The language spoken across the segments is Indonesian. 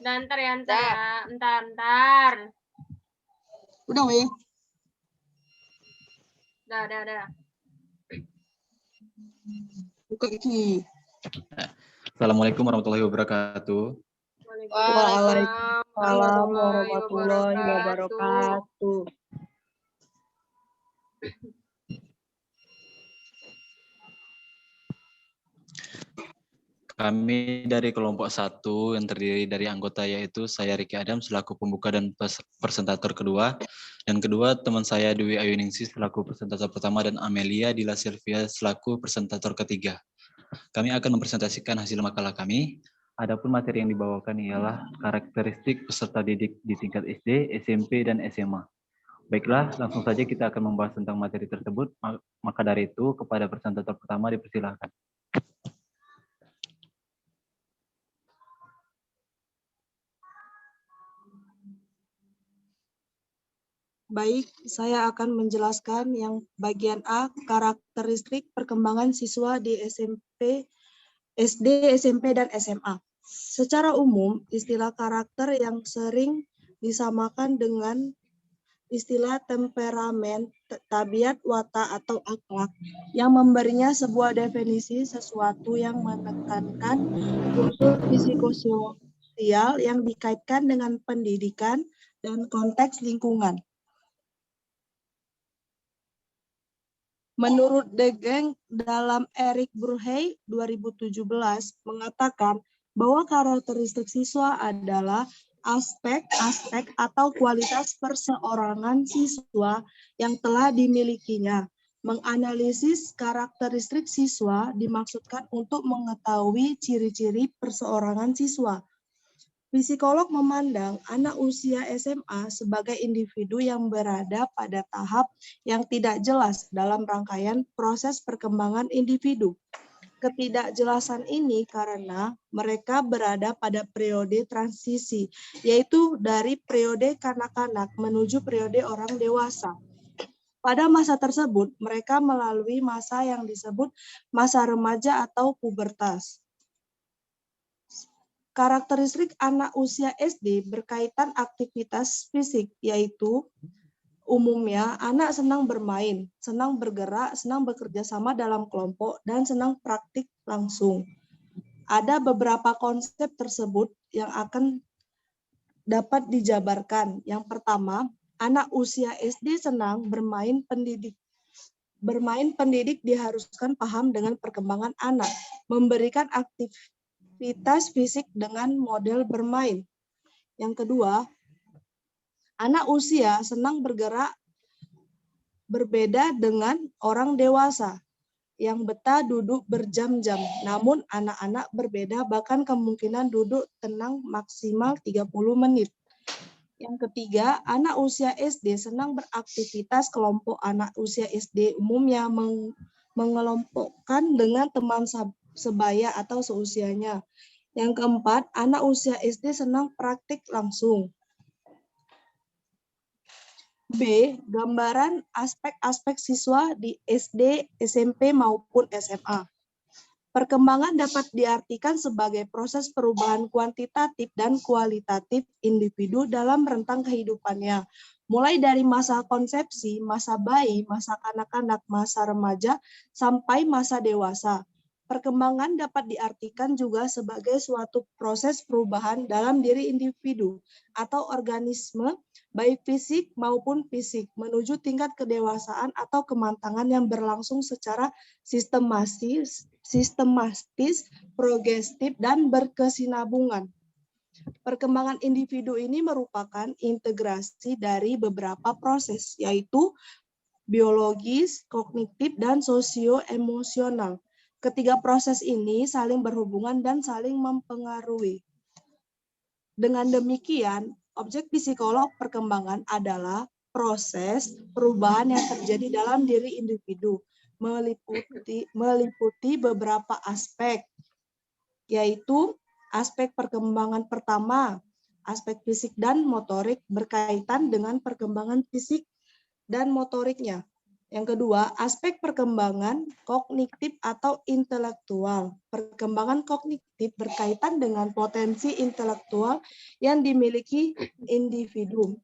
Ntar ya. Ntar. Udah, weh. Udah. Buka iki. Assalamualaikum warahmatullahi wabarakatuh. Waalaikumsalam warahmatullahi wabarakatuh. Kami dari kelompok 1 yang terdiri dari anggota yaitu saya Riki Adam selaku pembuka dan presentator kedua. Dan kedua teman saya Dwi Ayuningsi selaku presentator pertama dan Amelia Dila Silvia selaku presentator ketiga. Kami akan mempresentasikan hasil makalah kami. Adapun materi yang dibawakan ialah karakteristik peserta didik di tingkat SD, SMP, dan SMA. Baiklah, langsung saja kita akan membahas tentang materi tersebut. Maka dari itu, kepada presentator pertama dipersilakan. Baik, saya akan menjelaskan yang bagian A, karakteristik perkembangan siswa di SMP, SD, SMP, dan SMA. Secara umum, istilah karakter yang sering disamakan dengan istilah temperamen, tabiat, watak, atau akhlak, yang memberinya sebuah definisi sesuatu yang menekankan unsur psikososial yang dikaitkan dengan pendidikan dan konteks lingkungan. Menurut Degeng dalam Eric Bruhey 2017 mengatakan bahwa karakteristik siswa adalah aspek-aspek atau kualitas perseorangan siswa yang telah dimilikinya. Menganalisis karakteristik siswa dimaksudkan untuk mengetahui ciri-ciri perseorangan siswa. Psikolog memandang anak usia SMA sebagai individu yang berada pada tahap yang tidak jelas dalam rangkaian proses perkembangan individu. Ketidakjelasan ini karena mereka berada pada periode transisi, yaitu dari periode kanak-kanak menuju periode orang dewasa. Pada masa tersebut, mereka melalui masa yang disebut masa remaja atau pubertas. Karakteristik anak usia SD berkaitan aktivitas fisik, yaitu umumnya anak senang bermain, senang bergerak, senang bekerja sama dalam kelompok, dan senang praktik langsung. Ada beberapa konsep tersebut yang akan dapat dijabarkan. Yang pertama, anak usia SD senang bermain pendidik. Bermain pendidik diharuskan paham dengan perkembangan anak, memberikan aktivitas fisik dengan model bermain. Yang kedua, anak usia senang bergerak berbeda dengan orang dewasa yang betah duduk berjam-jam. Namun anak-anak berbeda bahkan kemungkinan duduk tenang maksimal 30 menit. Yang ketiga, anak usia SD senang beraktivitas kelompok. Anak usia SD umumnya mengelompokkan dengan teman sebaya atau seusianya. Yang keempat, anak usia SD senang praktik langsung. B. Gambaran aspek-aspek siswa di SD, SMP, maupun SMA. Perkembangan dapat diartikan sebagai proses perubahan kuantitatif dan kualitatif individu dalam rentang kehidupannya, mulai dari masa konsepsi, masa bayi, masa kanak-kanak, masa remaja, sampai masa dewasa. Perkembangan dapat diartikan juga sebagai suatu proses perubahan dalam diri individu atau organisme, baik fisik maupun fisik, menuju tingkat kedewasaan atau kematangan yang berlangsung secara sistematis, progresif, dan berkesinambungan. Perkembangan individu ini merupakan integrasi dari beberapa proses, yaitu biologis, kognitif, dan sosio-emosional. Ketiga proses ini saling berhubungan dan saling mempengaruhi. Dengan demikian, objek psikolog perkembangan adalah proses perubahan yang terjadi dalam diri individu, meliputi beberapa aspek, yaitu aspek perkembangan pertama, aspek fisik dan motorik berkaitan dengan perkembangan fisik dan motoriknya. Yang kedua, aspek perkembangan kognitif atau intelektual. Perkembangan kognitif berkaitan dengan potensi intelektual yang dimiliki individu.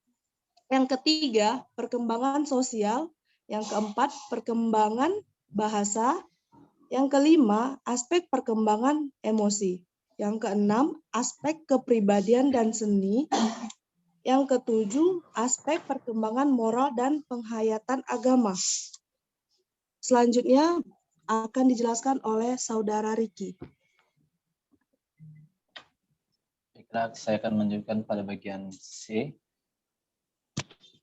Yang ketiga, perkembangan sosial. Yang keempat, perkembangan bahasa. Yang kelima, aspek perkembangan emosi. Yang keenam, aspek kepribadian dan seni. Yang ketujuh, aspek perkembangan moral dan penghayatan agama. Selanjutnya akan dijelaskan oleh Saudara Riki. Baiklah, saya akan menunjukkan pada bagian C,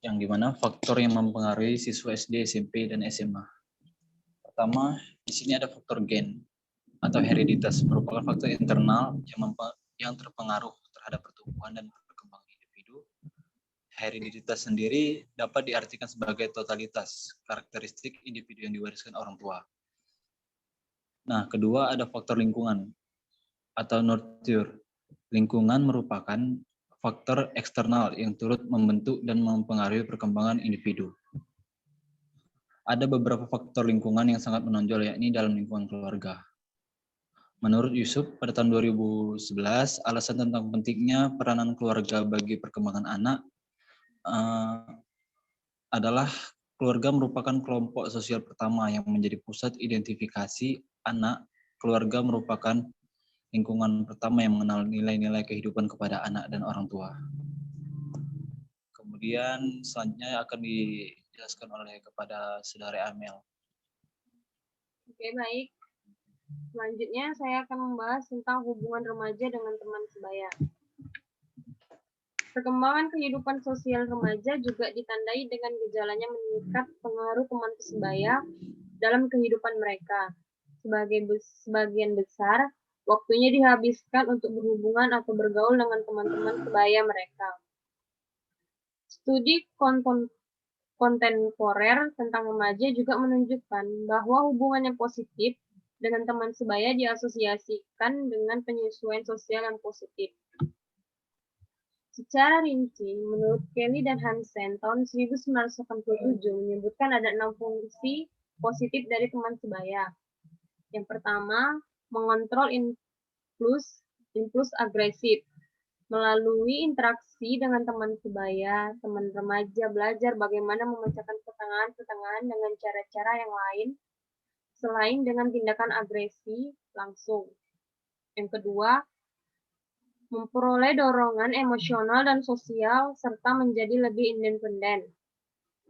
yang dimana faktor yang mempengaruhi siswa SD, SMP, dan SMA. Pertama, di sini ada faktor gen atau hereditas, merupakan faktor internal yang terpengaruh terhadap pertumbuhan dan perkembangan individu. Hereditas sendiri dapat diartikan sebagai totalitas karakteristik individu yang diwariskan orang tua. Nah, kedua ada faktor lingkungan atau nurture. Lingkungan merupakan faktor eksternal yang turut membentuk dan mempengaruhi perkembangan individu. Ada beberapa faktor lingkungan yang sangat menonjol, yakni dalam lingkungan keluarga. Menurut Yusuf, pada tahun 2011, alasan tentang pentingnya peranan keluarga bagi perkembangan anak adalah keluarga merupakan kelompok sosial pertama yang menjadi pusat identifikasi anak. Keluarga merupakan lingkungan pertama yang mengenal nilai-nilai kehidupan kepada anak dan orang tua. Kemudian selanjutnya akan dijelaskan oleh kepada Saudara Amel. Oke, baik. Selanjutnya saya akan membahas tentang hubungan remaja dengan teman sebaya. Perkembangan kehidupan sosial remaja juga ditandai dengan gejalanya meningkat pengaruh teman sebaya dalam kehidupan mereka. Sebagian besar, waktunya dihabiskan untuk berhubungan atau bergaul dengan teman-teman sebaya mereka. Studi kontemporer tentang remaja juga menunjukkan bahwa hubungan yang positif dengan teman sebaya diasosiasikan dengan penyesuaian sosial yang positif. Secara rinci, menurut Kelly dan Hansen, tahun 1987 menyebutkan ada 6 fungsi positif dari teman sebaya. Yang pertama, mengontrol impuls agresif. Melalui interaksi dengan teman sebaya, teman remaja belajar bagaimana memecahkan pertengahan-pertengahan dengan cara-cara yang lain selain dengan tindakan agresi langsung. Yang kedua, memperoleh dorongan emosional dan sosial serta menjadi lebih independen.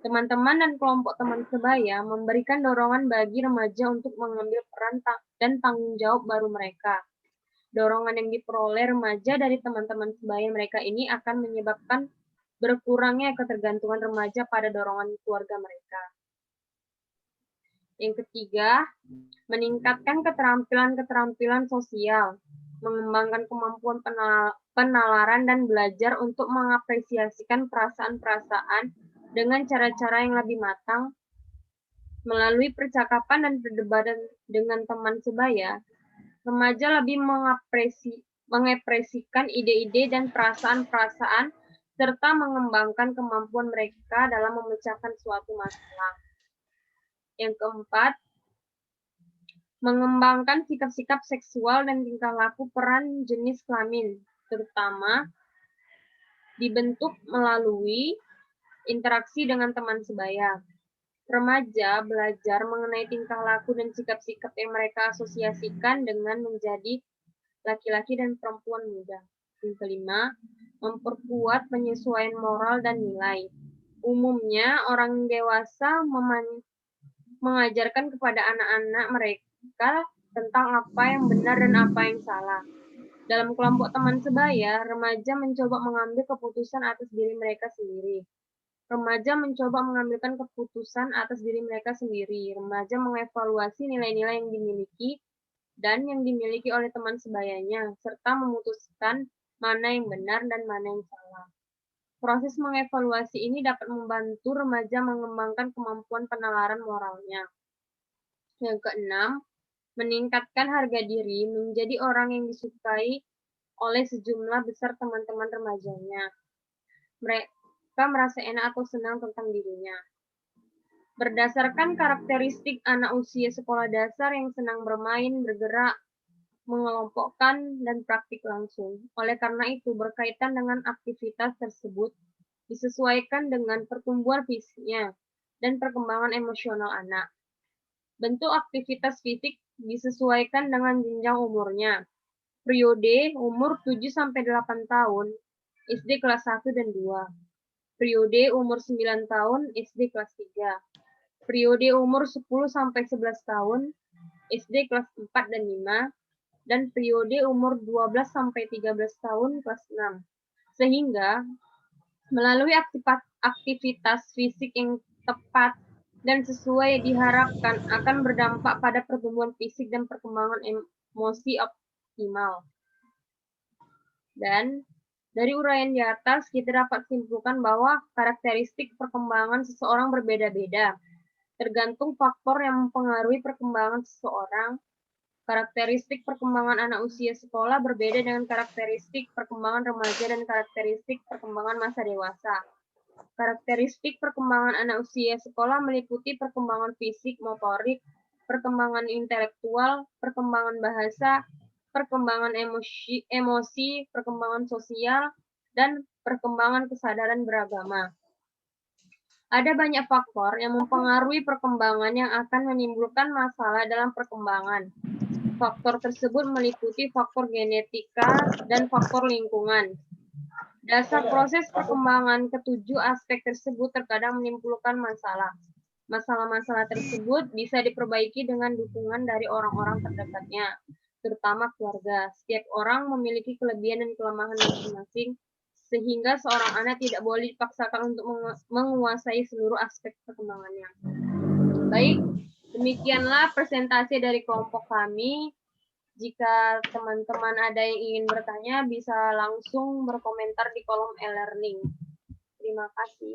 Teman-teman dan kelompok teman sebaya memberikan dorongan bagi remaja untuk mengambil peran dan tanggung jawab baru mereka. Dorongan yang diperoleh remaja dari teman-teman sebaya mereka ini akan menyebabkan berkurangnya ketergantungan remaja pada dorongan keluarga mereka. Yang ketiga, meningkatkan keterampilan-keterampilan sosial, mengembangkan kemampuan penalaran dan belajar untuk mengapresiasikan perasaan-perasaan dengan cara-cara yang lebih matang. Melalui percakapan dan perdebatan dengan teman sebaya, remaja lebih mengekspresikan ide-ide dan perasaan-perasaan serta mengembangkan kemampuan mereka dalam memecahkan suatu masalah. Yang keempat, mengembangkan sikap-sikap seksual dan tingkah laku peran jenis kelamin, terutama dibentuk melalui interaksi dengan teman sebaya. Remaja belajar mengenai tingkah laku dan sikap-sikap yang mereka asosiasikan dengan menjadi laki-laki dan perempuan muda. Yang kelima, memperkuat penyesuaian moral dan nilai. Umumnya, orang dewasa mengajarkan kepada anak-anak mereka tentang apa yang benar dan apa yang salah. Dalam kelompok teman sebaya, remaja mencoba mengambil keputusan atas diri mereka sendiri. Remaja mencoba mengambilkan keputusan atas diri mereka sendiri. Remaja mengevaluasi nilai-nilai yang dimiliki dan yang dimiliki oleh teman sebayanya, serta memutuskan mana yang benar dan mana yang salah. Proses mengevaluasi ini dapat membantu remaja mengembangkan kemampuan penalaran moralnya. Yang keenam, meningkatkan harga diri menjadi orang yang disukai oleh sejumlah besar teman-teman remajanya. Mereka merasa enak atau senang tentang dirinya. Berdasarkan karakteristik anak usia sekolah dasar yang senang bermain, bergerak, mengelompokkan, dan praktik langsung. Oleh karena itu, berkaitan dengan aktivitas tersebut, disesuaikan dengan pertumbuhan fisiknya dan perkembangan emosional anak. Bentuk aktivitas fisik disesuaikan dengan jenjang umurnya. Periode umur 7-8 tahun, SD kelas 1 dan 2. Periode umur 9 tahun, SD kelas 3. Periode umur 10-11 tahun, SD kelas 4 dan 5, dan periode umur 12-13 tahun, kelas 6. Sehingga, melalui aktivitas fisik yang tepat dan sesuai diharapkan akan berdampak pada pertumbuhan fisik dan perkembangan emosi optimal. Dan dari uraian di atas, kita dapat simpulkan bahwa karakteristik perkembangan seseorang berbeda-beda, tergantung faktor yang mempengaruhi perkembangan seseorang. Karakteristik perkembangan anak usia sekolah berbeda dengan karakteristik perkembangan remaja dan karakteristik perkembangan masa dewasa. Karakteristik perkembangan anak usia sekolah meliputi perkembangan fisik, motorik, perkembangan intelektual, perkembangan bahasa, perkembangan emosi, perkembangan sosial, dan perkembangan kesadaran beragama. Ada banyak faktor yang mempengaruhi perkembangan yang akan menimbulkan masalah dalam perkembangan. Faktor tersebut meliputi faktor genetika dan faktor lingkungan. Dasar proses perkembangan ketujuh aspek tersebut terkadang menimbulkan masalah. Masalah-masalah tersebut bisa diperbaiki dengan dukungan dari orang-orang terdekatnya, terutama keluarga. Setiap orang memiliki kelebihan dan kelemahan masing-masing, sehingga seorang anak tidak boleh dipaksakan untuk menguasai seluruh aspek perkembangannya. Baik, demikianlah presentasi dari kelompok kami. Jika teman-teman ada yang ingin bertanya, bisa langsung berkomentar di kolom e-learning. Terima kasih.